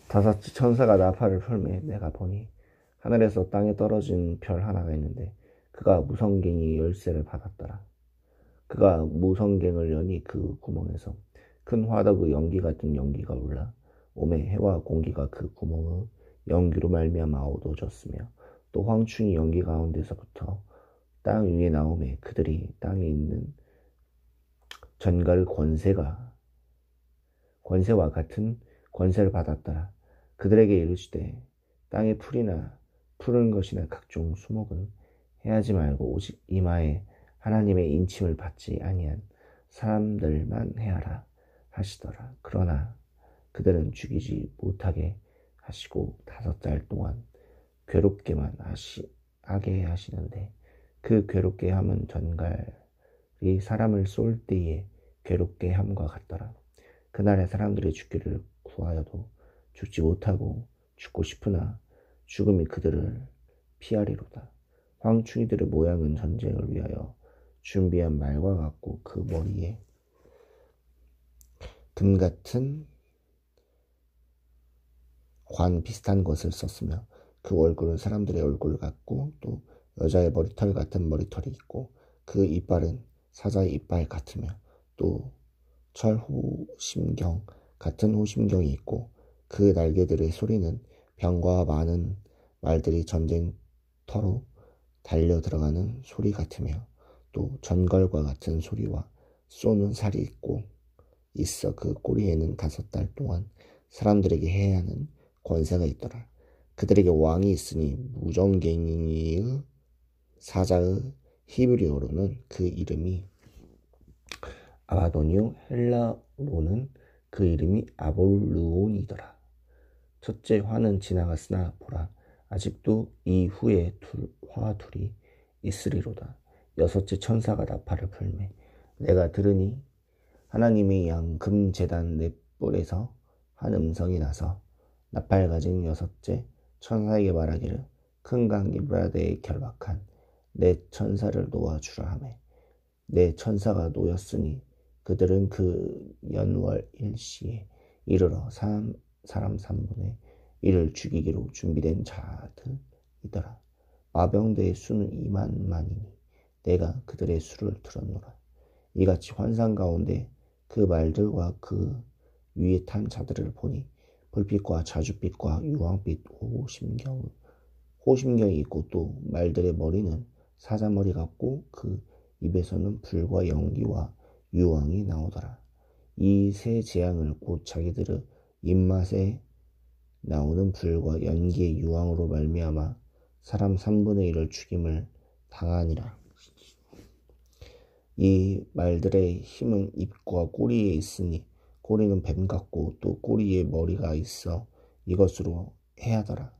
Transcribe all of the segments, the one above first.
다섯째 천사가 나팔을 풀매 내가 보니 하늘에서 땅에 떨어진 별 하나가 있는데 그가 무성갱이 열쇠를 받았더라. 그가 무성갱을 여니 그 구멍에서 큰 화덕의 연기 같은 연기가 올라 오매 해와 공기가 그 구멍의 연기로 말미암아 어두워졌으며 또 황충이 연기 가운데서부터 땅 위에 나오매 그들이 땅에 있는 전갈의 권세와 같은 권세를 받았더라. 그들에게 이르시되 땅의 풀이나 푸른 것이나 각종 수목은 해하지 말고 오직 이마에 하나님의 인침을 받지 아니한 사람들만 해하라 하시더라. 그러나 그들은 죽이지 못하게 하시고 5달 동안 괴롭게만 하게 하시는데 그 괴롭게 함은 전갈이 사람을 쏠 때에 괴롭게 함과 같더라. 그날에 사람들이 죽기를 구하여도 죽지 못하고 죽고 싶으나 죽음이 그들을 피하리로다. 황충이들의 모양은 전쟁을 위하여 준비한 말과 같고 그 머리에 금 같은 관 비슷한 것을 썼으며 그 얼굴은 사람들의 얼굴 같고 또 여자의 머리털 같은 머리털이 있고 그 이빨은 사자의 이빨 같으며 또 철호심경 같은 호심경이 있고 그 날개들의 소리는 병과 많은 말들이 전쟁터로 달려 들어가는 소리 같으며 또 전갈과 같은 소리와 쏘는 살이 있어 그 꼬리에는 5달 동안 사람들에게 해야 하는 권세가 있더라. 그들에게 왕이 있으니 무정갱이의 사자의 히브리어로는 그 이름이 아바도니오, 헬라로는 그 이름이 아볼루온이더라. 첫째 화는 지나갔으나 보라 아직도 이후에 화 둘이 있으리로다. 6째 천사가 나팔을 풀매 내가 들으니 하나님의 양금 제단 넷불에서 한 음성이 나서 나팔 가진 6째 천사에게 말하기를 큰 강 유브라데에 결박한 내 천사를 놓아주라 하매 내 천사가 놓였으니 그들은 그 연월 일시에 이르러 사람 3분의 1을 죽이기로 준비된 자들이더라. 마병대의 수는 2만만이니 내가 그들의 수를 들었노라. 이같이 환상 가운데 그 말들과 그 위에 탄 자들을 보니 불빛과 자줏빛과 유황빛 호심경이 있고 또 말들의 머리는 사자머리 같고 그 입에서는 불과 연기와 유황이 나오더라. 이 세 재앙을 곧 자기들의 입맛에 나오는 불과 연기의 유황으로 말미암아 사람 3분의 1을 죽임을 당하니라. 이 말들의 힘은 입과 꼬리에 있으니 꼬리는 뱀 같고 또 꼬리에 머리가 있어 이것으로 해하더라.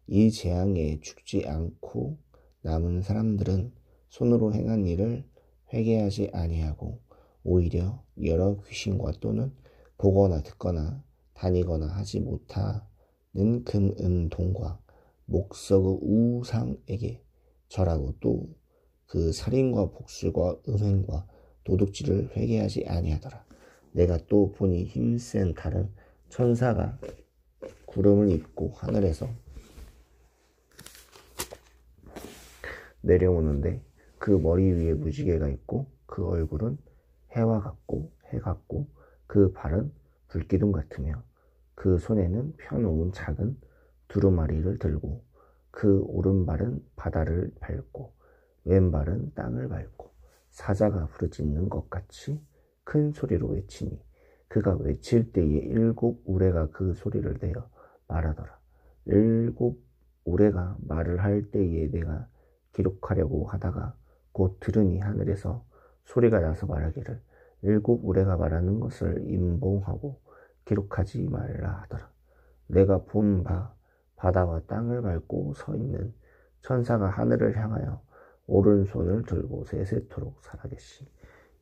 이 재앙에 죽지 않고 남은 사람들은 손으로 행한 일을 회개하지 아니하고 오히려 여러 귀신과 또는 보거나 듣거나 다니거나 하지 못하는 금, 은, 동과 목석의 우상에게 절하고 또 그 살인과 복술과 음행과 도둑질을 회개하지 아니하더라. 내가 또 보니 힘센 다른 천사가 구름을 입고 하늘에서 내려오는데 그 머리 위에 무지개가 있고 그 얼굴은 해와 같고 해 같고 그 발은 불기둥 같으며 그 손에는 펴놓은 작은 두루마리를 들고 그 오른발은 바다를 밟고 왼발은 땅을 밟고 사자가 부르짖는 것 같이 큰 소리로 외치니 그가 외칠 때에 7 우레가 그 소리를 내어 말하더라. 7 우레가 말을 할 때에 내가 기록하려고 하다가 곧 들으니 하늘에서 소리가 나서 말하기를 7 우레가 말하는 것을 임봉하고 기록하지 말라 하더라. 내가 본 바 바다와 땅을 밟고 서 있는 천사가 하늘을 향하여 오른손을 들고 세세토록 살아계시.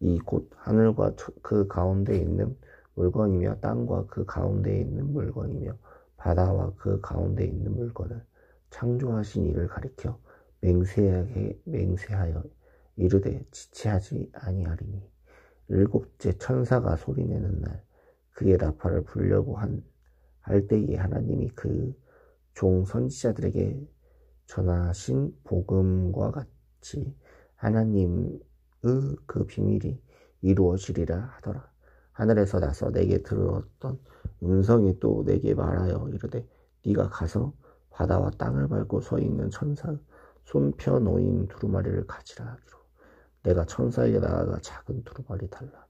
이 곧 하늘과 그 가운데 있는 물건이며 땅과 그 가운데 있는 물건이며 바다와 그 가운데 있는 물건을 창조하신 이를 가리켜 맹세하여 이르되 지체하지 할 때에 하나님이 그 종 선지자들에게 전하신 복음과 같이 하나님의 그 비밀이 이루어지리라 하더라. 하늘에서 나서 내게 들었던 음성이 또 내게 말하여 이르되 네가 가서 바다와 땅을 밟고 서 있는 천사의 손펴 놓인 두루마리를 가지라 하기로. 내가 천사에게 나아가 작은 두루마리 달라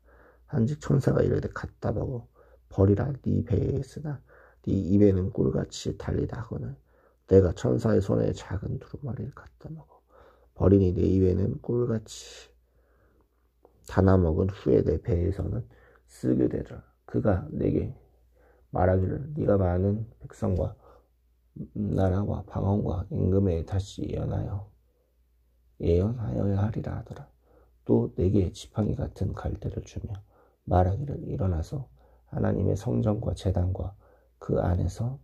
한즉 천사가 이르되 갖다 먹어 버리라. 네 배에 있으나 네 입에는 꿀같이 달리다 하거늘 내가 천사의 손에 작은 두루마리를 갖다 먹어 버리니 내 입에는 꿀같이 다나 먹은 후에 내 배에서는 쓰게 되리라. 그가 내게 말하기를 네가 많은 백성과 나라와 방언과 임금에 다시 예언하여야 하리라 하더라. 또 내게 지팡이 같은 갈대를 주며 말하기를 일어나서 하나님의 성전과 제단과 그 안에서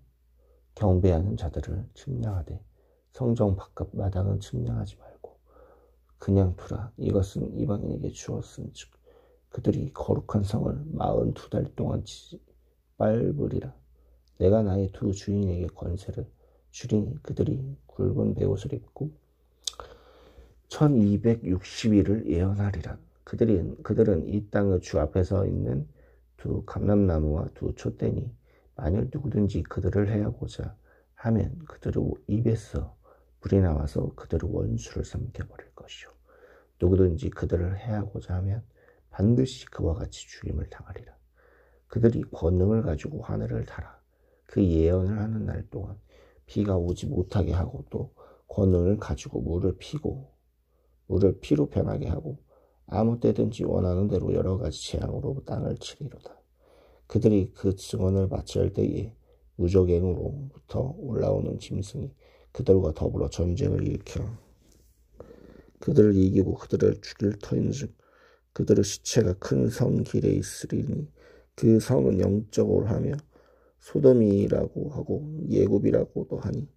경배하는 자들을 측량하되 성전 바깥 마당은 측량하지 말고 그냥 두라. 이것은 이방인에게 주었은즉 그들이 거룩한 성을 42달 동안 밟으리라. 내가 나의 두 주인에게 권세를 주리니 그들이 굵은 베옷을 입고 1260일을 예언하리라. 그들은 이 땅의 주 앞에서 있는 두 감람나무와 두 촛대니 만일 누구든지 그들을 해하고자 하면 그들의 입에서 불이 나와서 그들의 원수를 삼켜버릴 것이요 누구든지 그들을 해하고자 하면 반드시 그와 같이 죽임을 당하리라. 그들이 권능을 가지고 하늘을 달아 그 예언을 하는 날 동안 비가 오지 못하게 하고 또 권능을 가지고 물을 피로 변하게 하고 아무 때든지 원하는 대로 여러 가지 재앙으로 땅을 치리로다. 그들이 그 증언을 마칠 때에 무적행으로부터 올라오는 짐승이 그들과 더불어 전쟁을 일으켜 그들을 이기고 그들을 죽일 터인즉 그들의 시체가 큰 성 길에 있으리니 그 성은 영적으로 하며 소돔이라고 하고 예굽이라고도 하니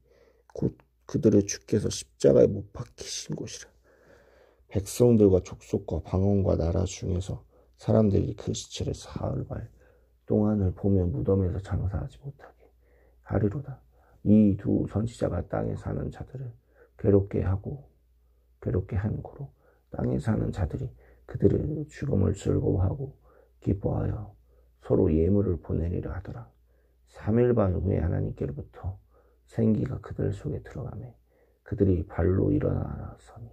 곧 그들의 주께서 십자가에 못 박히신 곳이라. 백성들과 족속과 방언과 나라 중에서 사람들이 그 시체를 사흘발 동안을 보며 무덤에서 장사하지 못하게 하리로다. 이 두 선지자가 땅에 사는 자들을 괴롭게 한 고로 땅에 사는 자들이 그들의 죽음을 즐거워하고 기뻐하여 서로 예물을 보내리라 하더라. 3일 반 후에 하나님께로부터 생기가 그들 속에 들어가매 그들이 발로 일어나서니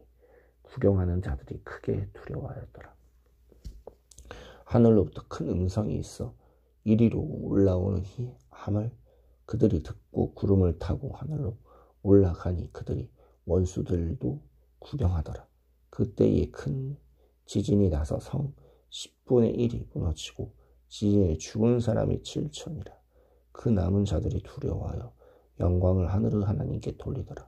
구경하는 자들이 크게 두려워하였더라. 하늘로부터 큰 음성이 있어 이리로 올라오는 함을 그들이 듣고 구름을 타고 하늘로 올라가니 그들이 원수들도 구경하더라. 그때에 큰 지진이 나서 성 10분의 1이 무너지고 지진에 죽은 사람이 7천이라. 그 남은 자들이 두려워하여 영광을 하늘의 하나님께 돌리더라.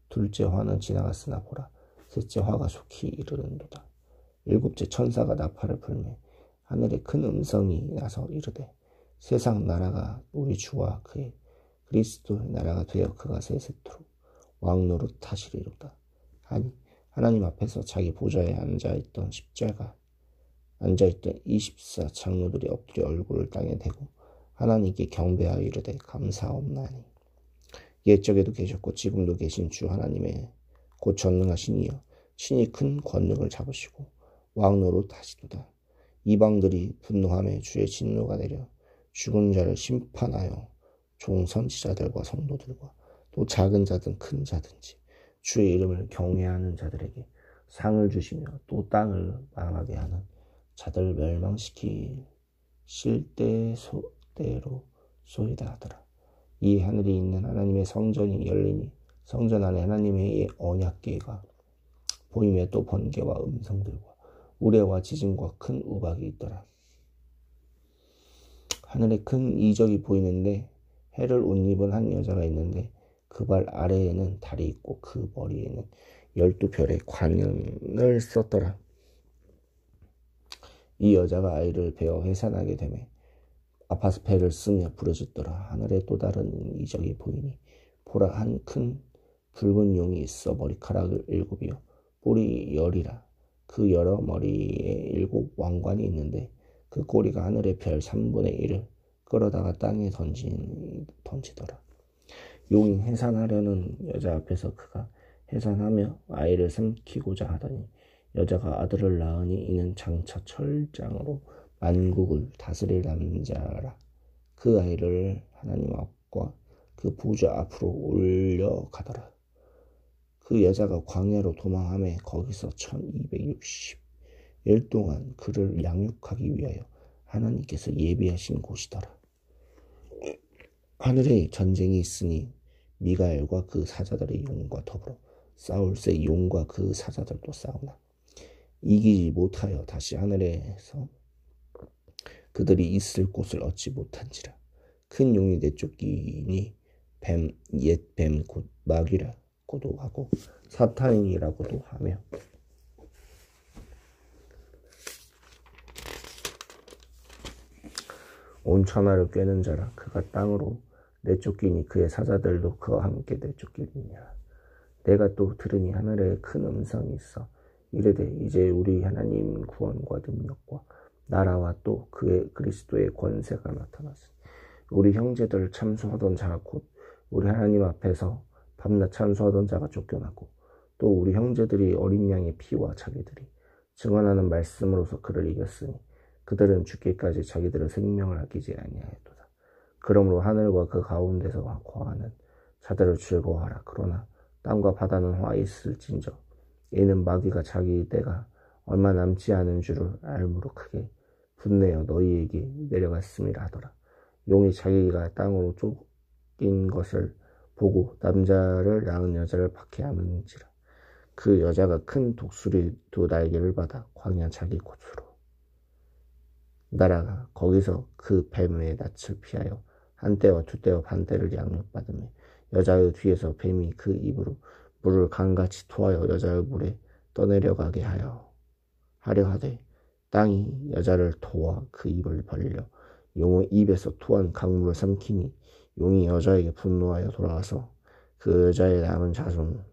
둘째 화는 지나갔으나 보라 셋째 화가 속히 이르는도다. 일곱째 천사가 나팔을 불매 하늘에 큰 음성이 나서 이르되 세상 나라가 우리 주와 그의 그리스도의 나라가 되어 그가 세세토록 왕노릇 하시리로다. 하니 하나님 앞에서 자기 보좌에 앉아있던 24 장로들이 엎드려 얼굴을 땅에 대고 하나님께 경배하여 이르되 감사옵나니 옛적에도 계셨고 지금도 계신 주 하나님의 곧 전능하신 이여 친히 큰 권능을 잡으시고 왕노릇 하시도다. 이방들이 분노하며 주의 진노가 내려 죽은 자를 심판하여 종선지자들과 성도들과 또 작은 자든 큰 자든지 주의 이름을 경외하는 자들에게 상을 주시며 또 땅을 망하게 하는 자들 멸망시킬 때로 소이다 하더라. 이 하늘이 있는 하나님의 성전이 열리니 성전 안에 하나님의 언약궤가 보이며 또 번개와 음성들과 우레와 지진과 큰 우박이 있더라. 하늘에 큰 이적이 보이는데 해를 옷 입은 한 여자가 있는데 그 발 아래에는 달이 있고 그 머리에는 12별의 관을 썼더라. 이 여자가 아이를 베어 해산하게 되매 아파서 배를 쓰며 부르짖더라. 하늘에 또 다른 이적이 보이니 보라 한 큰 붉은 용이 있어 머리카락을 7이요 뿔이 10이라. 그 여러 머리에 7 왕관이 있는데 그 꼬리가 하늘의 별 3분의 1을 끌어다가 땅에 던지더라. 용이 해산하려는 여자 앞에서 그가 해산하며 아이를 삼키고자 하더니 여자가 아들을 낳으니 이는 장차 철장으로 만국을 다스릴 남자라. 그 아이를 하나님 앞과 그 보좌 앞으로 올려가더라. 그 여자가 광야로 도망하며 거기서 1260일 동안 그를 양육하기 위하여 하나님께서 예비하신 곳이더라. 하늘에 전쟁이 있으니 미가엘과 그 사자들의 용과 더불어 싸울새 용과 그 사자들도 싸우나 이기지 못하여 다시 하늘에서 그들이 있을 곳을 얻지 못한지라. 큰 용이 내쫓기니 옛 뱀 곧 마귀라고도 하고 사탄이라고도 하며 온 천하를 꿰는 자라. 그가 땅으로 내쫓기니 그의 사자들도 그와 함께 내쫓기니라. 내가 또 들으니 하늘에 큰 음성이 있어 이르되 이제 우리 하나님 구원과 능력과 나라와 또 그의 그리스도의 권세가 나타났으니 우리 형제들 참수하던 자가 곧 우리 하나님 앞에서 밤낮 참수하던 자가 쫓겨나고 또 우리 형제들이 어린 양의 피와 자기들이 증언하는 말씀으로서 그를 이겼으니 그들은 죽기까지 자기들의 생명을 아끼지 아니하였도다. 그러므로 하늘과 그 가운데서 거하는 자들을 즐거워하라. 그러나 땅과 바다는 화 있을진저 이는 마귀가 자기 때가 얼마 남지 않은 줄을 알므로 크게 분내어 너희에게 내려갔음이라 하더라. 용이 자기가 땅으로 쫓긴 것을 보고 남자를 낳은 여자를 박해하는지라. 그 여자가 큰 독수리 2날개를 받아 광야 자기 곳으로 날아가 거기서 그 뱀의 낯을 피하여 한때와 2때와 반때를 양육받으며 여자의 뒤에서 뱀이 그 입으로 물을 강같이 토하여 여자를 물에 떠내려가게 하려 하되 땅이 여자를 토와 그 입을 벌려 용의 입에서 토한 강물을 삼키니 용이 여자에게 분노하여 돌아와서 그 여자의 남은 자손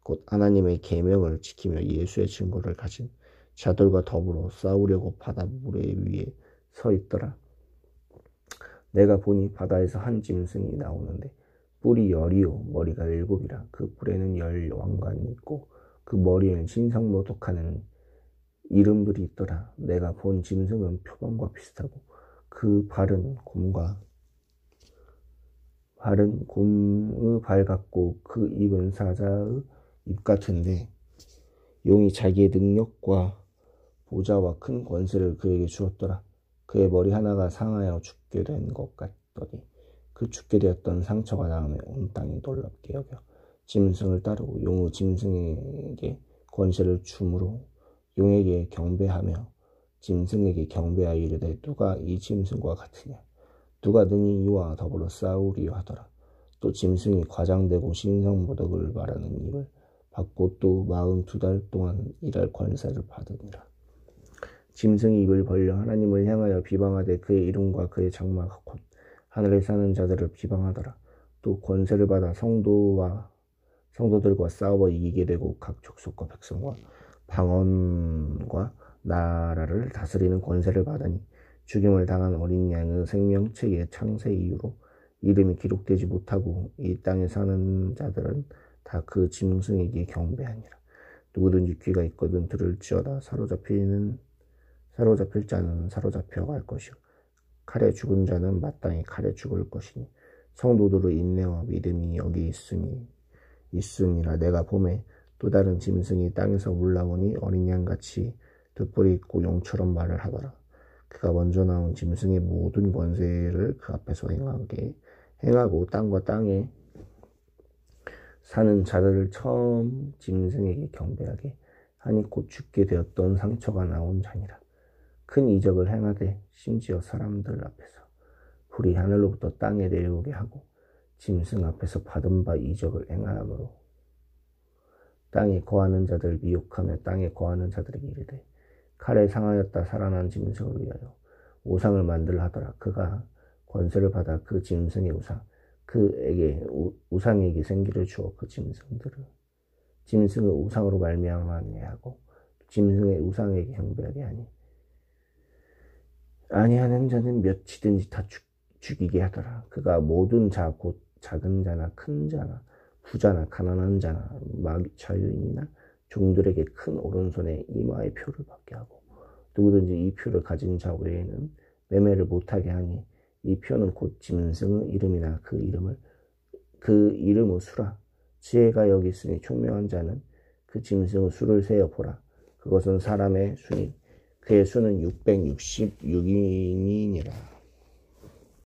곧 하나님의 계명을 지키며 예수의 증거를 가진 자들과 더불어 싸우려고 바다 모래 위에 서 있더라. 내가 보니 바다에서 한 짐승이 나오는데 뿔이 10이요 머리가 7이라. 그 뿔에는 10 왕관이 있고 그 머리에는 신성모독하는 이름들이 있더라. 내가 본 짐승은 표범과 비슷하고 그 발은 곰의 발 같고 그 입은 사자의 입 같은데 용이 자기의 능력과 보좌와 큰 권세를 그에게 주었더라. 그의 머리 하나가 상하여 죽게 된 것 같더니 그 죽게 되었던 상처가 나음에 온 땅이 놀랍게 여겨 짐승을 따르고 용의 짐승에게 권세를 주므로 용에게 경배하며 짐승에게 경배하여 이르되 누가 이 짐승과 같으냐 누가 능히 이와 더불어 싸우리요 하더라. 또 짐승이 과장되고 신성모독을 말하는 입을 받고 또 42달 동안 일할 권세를 받으니라. 짐승이 입을 벌려 하나님을 향하여 비방하되 그의 이름과 그의 장막 곧 하늘에 사는 자들을 비방하더라. 또 권세를 받아 성도들과 싸워 이기게 되고 각 족속과 백성과 방언과 나라를 다스리는 권세를 받으니 죽임을 당한 어린 양의 생명책의 창세 이후로 이름이 기록되지 못하고 이 땅에 사는 자들은 다 그 짐승에게 경배하니라. 누구든지 귀가 있거든 들을지어다. 사로잡힐 자는 사로잡혀 갈 것이요 칼에 죽은 자는 마땅히 칼에 죽을 것이니 성도들의 인내와 믿음이 여기 있으니라. 내가 봄에 또 다른 짐승이 땅에서 올라오니 어린 양같이 득불이 있고 용처럼 말을 하더라. 그가 먼저 나온 짐승의 모든 권세를 그 앞에서 행하고 땅과 땅에 사는 자들을 처음 짐승에게 경배하게 하니 곧 죽게 되었던 상처가 나온 자니라. 큰 이적을 행하되 심지어 사람들 앞에서 불이 하늘로부터 땅에 내려오게 하고 짐승 앞에서 받은 바 이적을 행함으로 땅에 거하는 자들 미혹하며 땅에 거하는 자들에게 이르되 칼에 상하였다 살아난 짐승을 위하여 우상을 만들라 하더라. 그가 권세를 받아 그 짐승의 우상에게 생기를 주어 그 짐승의 우상으로 말미암게 하고 짐승의 우상에게 경배하게 하니 아니하는 자는 몇이든지 다 죽이게 하더라. 그가 모든 자 곧 작은 자나 큰 자나 부자나 가난한 자나 자유인이나 종들에게 큰 오른손에 이마의 표를 받게 하고 누구든지 이 표를 가진 자 외에는 매매를 못하게 하니 이 표는 곧 짐승의 이름이나 그 이름의 수라. 지혜가 여기 있으니 총명한 자는 그 짐승의 수를 세어 보라. 그것은 사람의 수니 그의 수는 666인이니라.